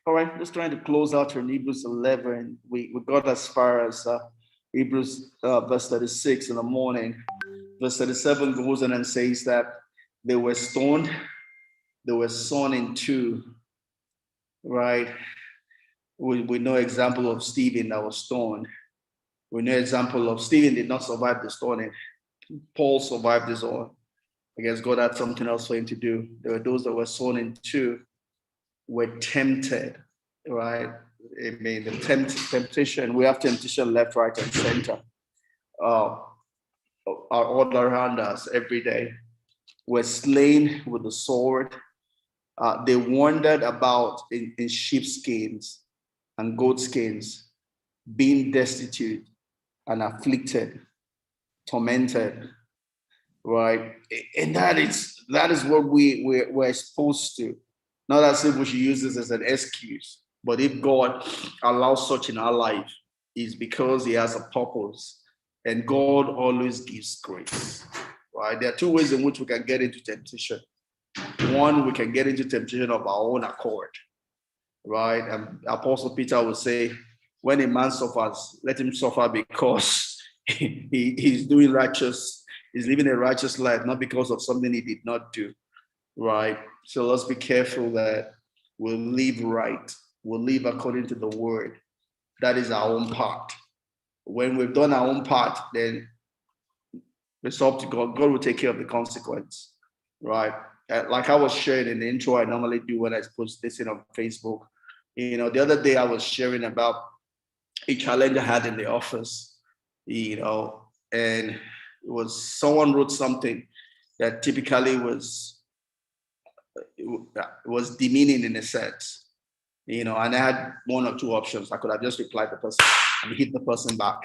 All right, just trying to close out from Hebrews 11. We got as far as Hebrews verse 36 in the morning. Verse 37 goes on and says that they were stoned, they were sawn in two, right? We know example of Stephen that was stoned. We know example of Stephen did not survive the stoning. Paul survived his own. I guess God had something else for him to do. There were those that were sawn in two, were tempted, right? I mean, the temptation, we have temptation left, right, and center. Are all around us every day. Were slain with the sword. They wandered about in sheepskins and goatskins, being destitute and afflicted, tormented, right? And that is what we're supposed to. Not as if we should use this as an excuse, but if God allows such in our life, it's because he has a purpose. And God always gives grace, right? There are two ways in which we can get into temptation. One, we can get into temptation of our own accord, right? And Apostle Peter would say, when a man suffers, let him suffer because he's doing righteous, he's living a righteous life, not because of something he did not do, right? So let's be careful that we'll live right. We'll live according to the word. That is our own part. When we've done our own part, then it's up to God. God will take care of the consequence, right? Like I was sharing in the intro, I normally do when I post this in on Facebook. You know, the other day I was sharing about a challenge I had in the office, you know, and it was someone wrote something that typically was demeaning in a sense, you know, and I had one or two options. I could have just replied to the person and hit the person back.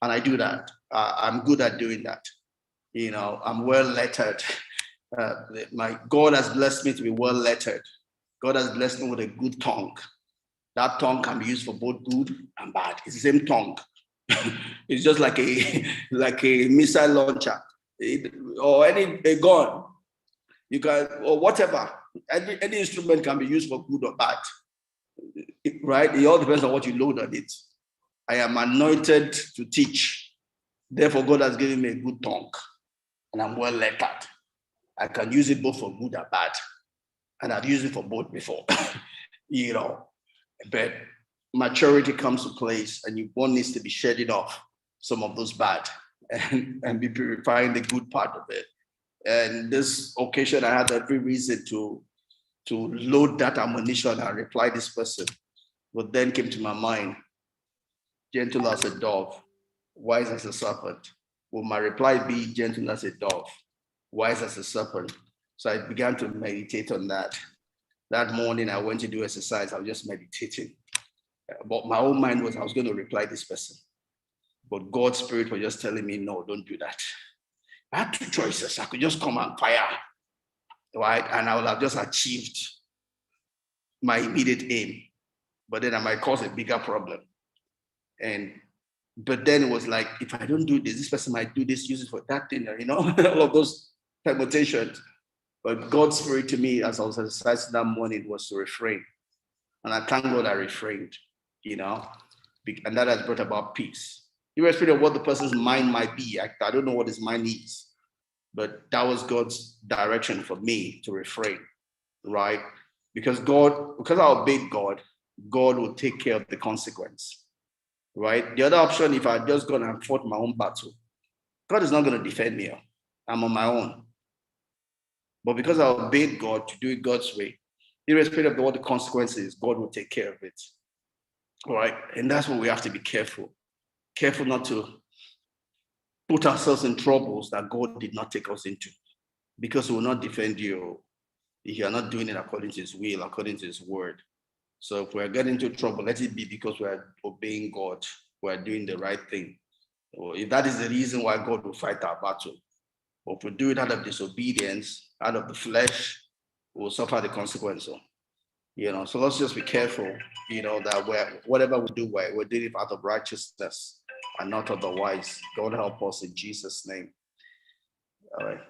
And I do that. I'm good at doing that. You know, I'm well lettered. My God has blessed me to be well lettered. God has blessed me with a good tongue. That tongue can be used for both good and bad. It's the same tongue. It's just like a missile launcher or a gun. You can, or whatever. Any instrument can be used for good or bad. Right? It all depends on what you load on it. I am anointed to teach. Therefore, God has given me a good tongue. And I'm well lettered. I can use it both for good and bad. And I've used it for both before. You know. But maturity comes to place, and one needs to be shedding off some of those bad and be purifying the good part of it. And this occasion, I had every reason to load that ammunition and reply this person. But then came to my mind, gentle as a dove, wise as a serpent. Will my reply be gentle as a dove, wise as a serpent? So I began to meditate on that. That morning, I went to do exercise. I was just meditating. But my own mind was, I was going to reply this person. But God's spirit was just telling me, no, don't do that. I had two choices. I could just come and fire, right? And I would have just achieved my immediate aim. But then I might cause a bigger problem. But then it was like, if I don't do this person might do this, use it for that thing, you know, all of those permutations. But God's spirit to me, as I was exercising that morning, was to refrain. And I thank God I refrained, you know, and that has brought about peace. Irrespective of what the person's mind might be, I don't know what his mind is, but that was God's direction for me to refrain, right? Because I obeyed God, God will take care of the consequence, right? The other option, if I had just gone and fought my own battle, God is not going to defend me. I'm on my own. But because I obeyed God to do it God's way, irrespective of what the consequences, God will take care of it. All right. And that's what we have to be careful. Careful not to put ourselves in troubles that God did not take us into. Because He will not defend you if you are not doing it according to His will, according to His word. So if we're getting into trouble, let it be because we're obeying God. We're doing the right thing. Or if that is the reason why God will fight our battle. But if we do it out of disobedience, out of the flesh, we'll suffer the consequence. You know, so let's just be careful, you know, that whatever we do, we're doing it out of righteousness and not otherwise. God help us in Jesus' name. All right.